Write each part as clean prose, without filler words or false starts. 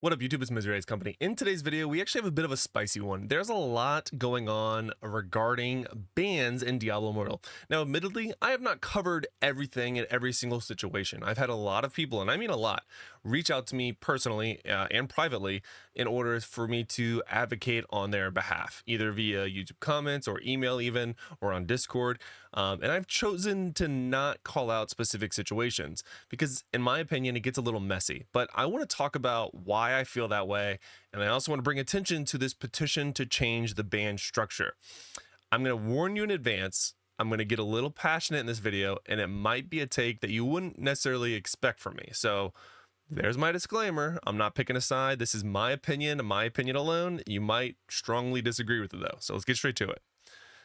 What up, YouTube? It's Misery's Company. In today's video, we actually have a bit of a spicy one. There's a lot going on regarding bans in Diablo Immortal. Now, admittedly, I have not covered everything in every single situation. I've had a lot of people, and I mean a lot, reach out to me personally and privately in order for me to advocate on their behalf, either via YouTube comments or email even, or on Discord. And I've chosen to not call out specific situations because, in my opinion, it gets a little messy. But I want to talk about why I feel that way, and I also want to bring attention to this petition to change the ban structure. I'm going to warn you in advance. I'm going to get a little passionate in this video, and it might be a take that you wouldn't necessarily expect from me. So there's my disclaimer. I'm not picking a side. This is my opinion and my opinion alone. You might strongly disagree with it though. So let's get straight to it.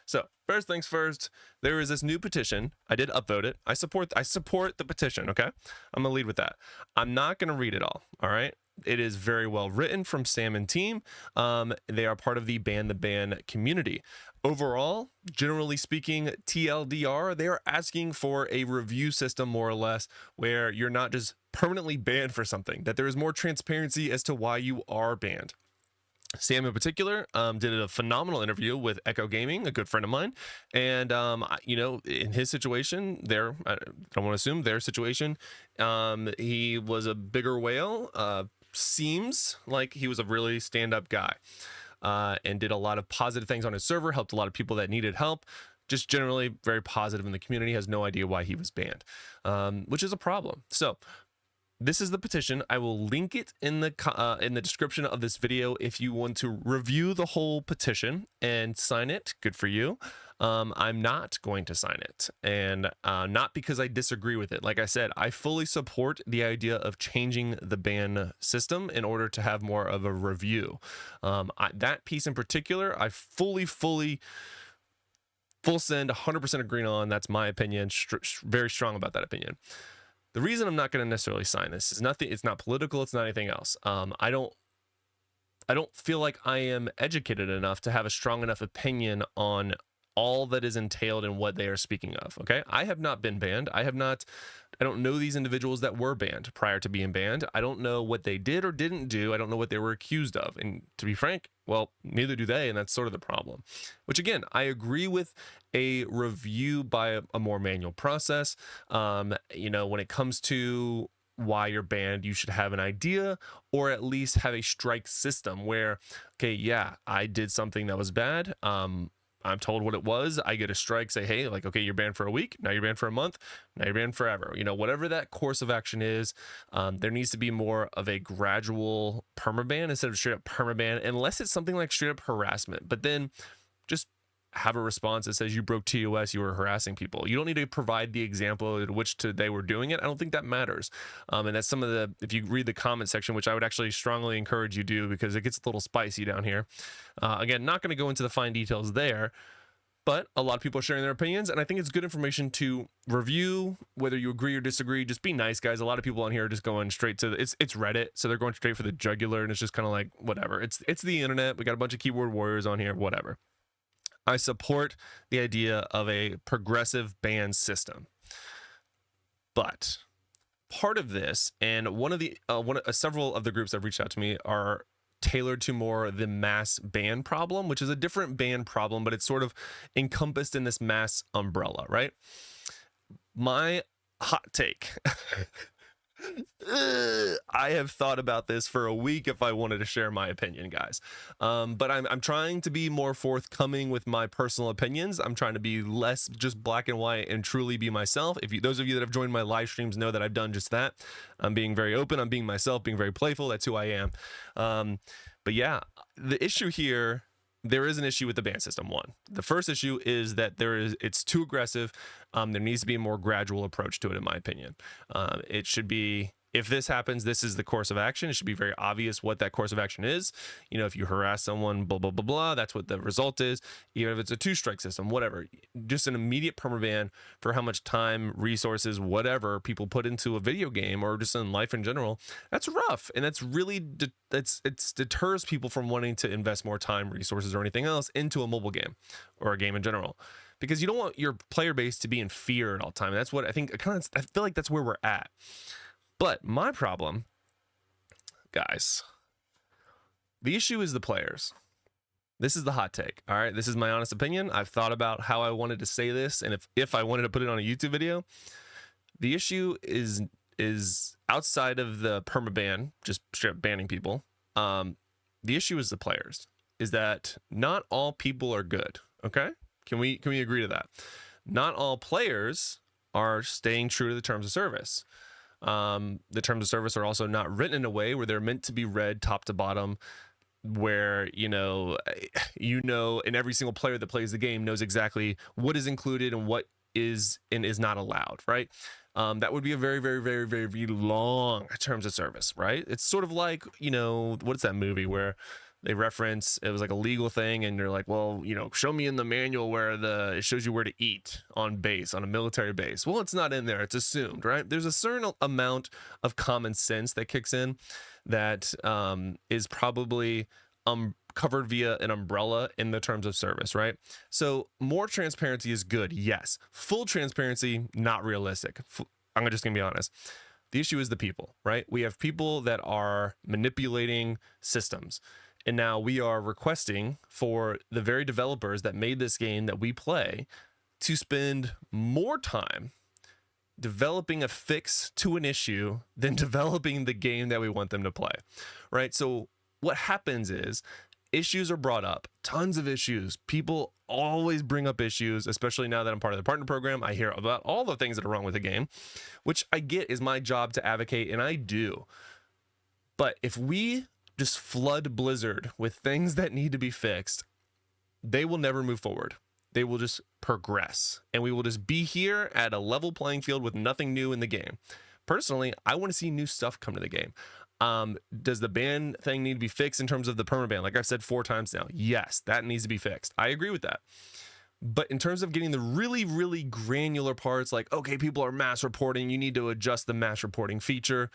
So first things first, there is this new petition. I did upvote it. I support the petition. Okay. I'm gonna lead with that. I'm not gonna read it all. All right. It is very well written from Sam and team. They are part of the Ban community. Overall, generally speaking, TLDR, they are asking for a review system more or less where you're not just permanently banned for something, that there is more transparency as to why you are banned. Sam in particular did a phenomenal interview with Echo Gaming, a good friend of mine. And, in his situation there, I don't want to assume their situation, he was a bigger whale. Seems like he was a really stand-up guy and did a lot of positive things on his server, helped a lot of people that needed help. Just generally very positive in the community, has no idea why he was banned, which is a problem. So this is the petition. I will link it in the description of this video if you want to review the whole petition and sign it. Good for you. I'm not going to sign it, and not because I disagree with it. Like I said, I fully support the idea of changing the ban system in order to have more of a review. That piece in particular, I full send 100% agree on. That's my opinion. Very strong about that opinion. The reason I'm not going to necessarily sign this is nothing. It's not political. It's not anything else. I don't feel like I am educated enough to have a strong enough opinion on all that is entailed in what they are speaking of. Okay. I have not been banned. I don't know these individuals that were banned prior to being banned. I don't know what they did or didn't do. I don't know what they were accused of. And to be frank, well, neither do they. And that's sort of the problem, which again, I agree with a review by a more manual process. When it comes to why you're banned, you should have an idea, or at least have a strike system where, okay, yeah, I did something that was bad. I'm told what it was. I get a strike, say, hey, like, okay, you're banned for a week. Now you're banned for a month. Now you're banned forever. Whatever that course of action is, there needs to be more of a gradual permaban instead of straight up permaban, unless it's something like straight up harassment. But then just have a response that says you broke TOS, you were harassing people. You don't need to provide the example at which they were doing it. I don't think that matters. And that's some of if you read the comment section, which I would actually strongly encourage you do because it gets a little spicy down here. Again, not going to go into the fine details there, but a lot of people are sharing their opinions, and I think it's good information to review, whether you agree or disagree. Just be nice, guys. A lot of people on here are just going straight to it's Reddit, so they're going straight for the jugular, and it's just kind of like, whatever. It's the internet. We got a bunch of keyboard warriors on here, whatever. I support the idea of a progressive ban system, but part of this, and several of the groups that have reached out to me are tailored to more the mass ban problem, which is a different ban problem, but it's sort of encompassed in this mass umbrella, right? My hot take. I have thought about this for a week if I wanted to share my opinion, guys. But I'm trying to be more forthcoming with my personal opinions. I'm trying to be less just black and white and truly be myself. Those of you that have joined my live streams know that I've done just that. I'm being very open. I'm being myself, being very playful. That's who I am. But yeah, the issue here, there is an issue with the ban system. One, the first issue is that it's too aggressive. There needs to be a more gradual approach to it, in my opinion. It should be, if this happens, this is the course of action. It should be very obvious what that course of action is. If you harass someone, blah, blah, blah, blah, that's what the result is. Even if it's a 2-strike system, whatever, just an immediate permaban for how much time, resources, whatever people put into a video game or just in life in general. That's rough. And that's really, it deters people from wanting to invest more time, resources, or anything else into a mobile game or a game in general. Because you don't want your player base to be in fear at all time. And that's what I think, I feel like that's where we're at. But my problem, guys, The issue is the players. This is the hot take. All right. This is my honest opinion. I've thought about how I wanted to say this, and if I wanted to put it on a YouTube video. The issue is outside of the permaban, just straight up banning people. The issue is the players. Is that not all people are good? Okay. Can we agree to that? Not all players are staying true to the terms of service. The terms of service are also not written in a way where they're meant to be read top to bottom, where and every single player that plays the game knows exactly what is included and what is and is not allowed, right? That would be a very, very, very, very, very long terms of service, right? It's sort of like, what's that movie where they reference it was like a legal thing and they're like, well, show me in the manual where it shows you where to eat on base, on a military base. Well, it's not in there. It's assumed, right? There's a certain amount of common sense that kicks in that is probably covered via an umbrella in the terms of service, right? So more transparency is good, yes. Full transparency, not realistic. I'm just gonna be honest. The issue is the people, right? We have people that are manipulating systems. And now we are requesting for the very developers that made this game that we play to spend more time developing a fix to an issue than developing the game that we want them to play, right? So what happens is issues are brought up, tons of issues. People always bring up issues, especially now that I'm part of the partner program. I hear about all the things that are wrong with the game, which I get is my job to advocate, and I do. But if we just flood Blizzard with things that need to be fixed, they will never move forward. They will just progress, and we will just be here at a level playing field with nothing new in the game. Personally, I want to see new stuff come to the game. Does the ban thing need to be fixed in terms of the permaban? Like I've said 4 times now, yes, that needs to be fixed. I agree with that. But in terms of getting the really, really granular parts, like, okay, people are mass reporting, you need to adjust the mass reporting feature.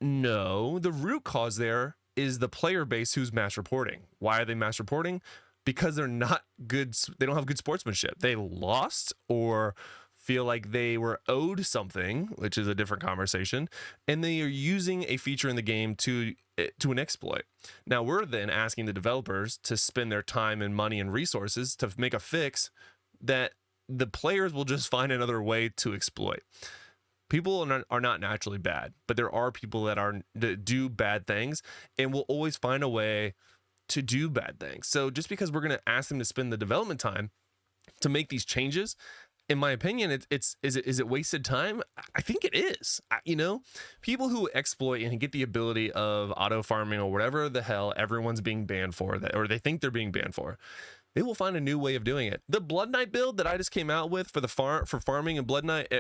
No, the root cause there is the player base who's mass reporting. Why are they mass reporting? Because they're not good. They don't have good sportsmanship. They lost or feel like they were owed something, which is a different conversation, and they are using a feature in the game to an exploit. Now we're then asking the developers to spend their time and money and resources to make a fix that the players will just find another way to exploit. People are not naturally bad, but there are people that do bad things and will always find a way to do bad things. So just because we're going to ask them to spend the development time to make these changes, in my opinion, is it wasted time? I think it is. People who exploit and get the ability of auto farming or whatever the hell everyone's being banned for, or they think they're being banned for, they will find a new way of doing it. The Blood Knight build that I just came out with for farming and Blood Knight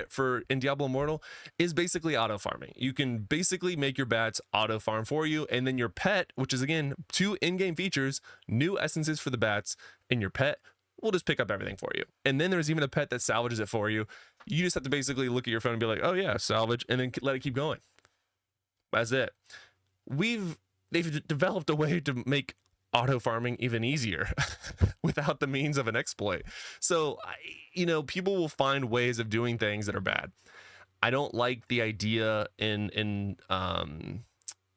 in Diablo Immortal is basically auto farming. You can basically make your bats auto farm for you, and then your pet, which is again 2 in-game features, new essences for the bats, and your pet will just pick up everything for you. And then there's even a pet that salvages it for you. You just have to basically look at your phone and be like, oh yeah, salvage, and then let it keep going. That's it. They've developed a way to make auto farming even easier without the means of an exploit. So, people will find ways of doing things that are bad. I don't like the idea in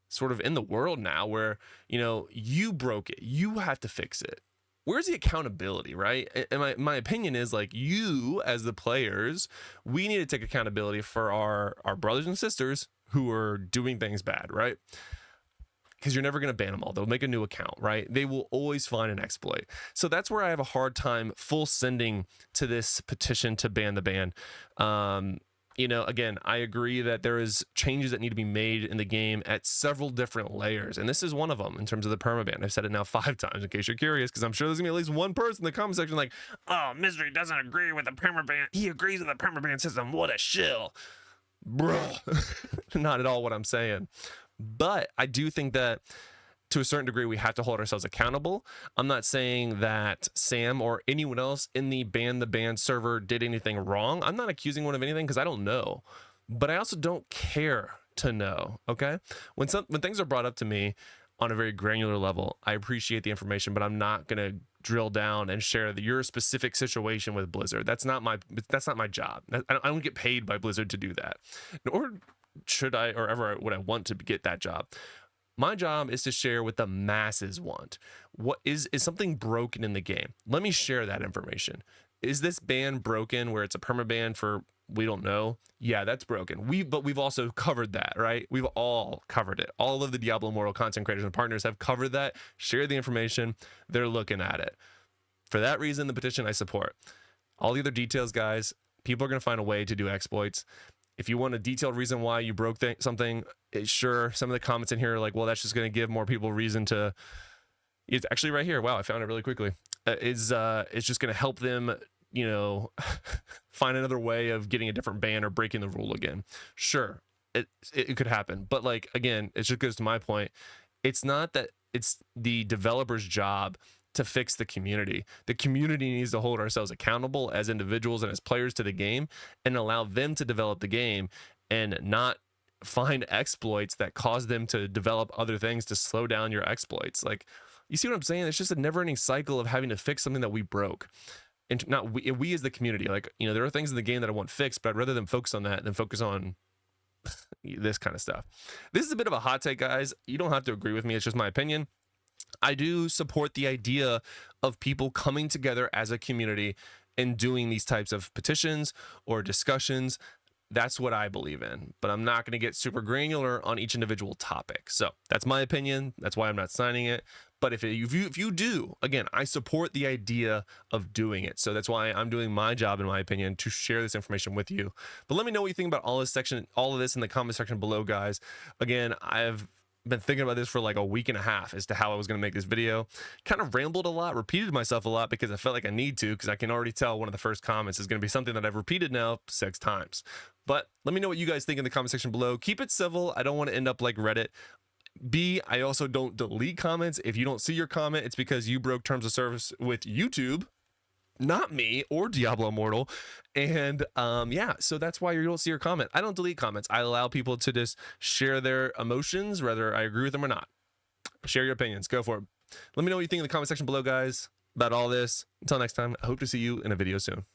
sort of in the world now where, you broke it, you have to fix it. Where's the accountability, right? And my opinion is, like, you as the players, we need to take accountability for our brothers and sisters who are doing things bad, right? Because you're never going to ban them all. They'll make a new account, right? They will always find an exploit. So that's where I have a hard time full sending to this petition to ban the ban. Again, I agree that there is changes that need to be made in the game at several different layers. And this is one of them in terms of the permaban. I've said it now 5 times in case you're curious, because I'm sure there's going to be at least one person in the comment section like, oh, Mystery doesn't agree with the permaban. He agrees with the permaban system. What a shill. Bro. Not at all what I'm saying. But I do think that to a certain degree, we have to hold ourselves accountable. I'm not saying that Sam or anyone else in the Ban the Ban server did anything wrong. I'm not accusing one of anything because I don't know. But I also don't care to know, okay? When things are brought up to me on a very granular level, I appreciate the information, but I'm not going to drill down and share your specific situation with Blizzard. That's not my job. I don't get paid by Blizzard to do that. Nor should I, or ever would I want to get that job. My job is to share what the masses want. What is something broken in the game? Let me share that information. Is this ban broken where it's a permaban for we don't know? Yeah, that's broken. But we've also covered that, right? We've all covered it. All of the Diablo Immortal content creators and partners have covered that. Share the information. They're looking at it. For that reason, the petition I support. All the other details, guys, people are going to find a way to do exploits. If you want a detailed reason why you broke something, sure. Some of the comments in here are like, well, that's just going to give more people reason to. It's actually right here. Wow, I found it really quickly. It's just going to help them, you know, find another way of getting a different ban or breaking the rule again. Sure, it could happen. But like, again, it just goes to my point. It's not that it's the developer's job to fix the community. The community needs to hold ourselves accountable as individuals and as players to the game and allow them to develop the game and not find exploits that cause them to develop other things to slow down your exploits. Like, you see what I'm saying? It's just a never-ending cycle of having to fix something that we broke. And not we as the community. Like, you know, there are things in the game that I want fixed, but I'd rather than focus on that than focus on this kind of stuff. This is a bit of a hot take, guys. You don't have to agree with me. It's just my opinion. I do support the idea of people coming together as a community and doing these types of petitions or discussions. That's what I believe in, but I'm not going to get super granular on each individual topic. So that's my opinion. That's why I'm not signing it. But if you do, again, I support the idea of doing it. So that's why I'm doing my job, in my opinion, to share this information with you. But let me know what you think about all of this in the comment section below, guys. Again, I've been thinking about this for like a week and a half as to how I was going to make this video. Kind of rambled a lot, repeated myself a lot because I felt like I need to, because I can already tell one of the first comments is going to be something that I've repeated now 6 times. But let me know what you guys think in the comment section below. Keep it civil. I don't want to end up like Reddit. B, I also don't delete comments. If you don't see your comment, it's because you broke terms of service with YouTube, not me or Diablo Immortal. And yeah, so that's why you don't see your comment. I don't delete comments. I allow people to just share their emotions, whether I agree with them or not. Share your opinions. Go for it. Let me know what you think in the comment section below, guys, about all this. Until next time, I hope to see you in a video soon.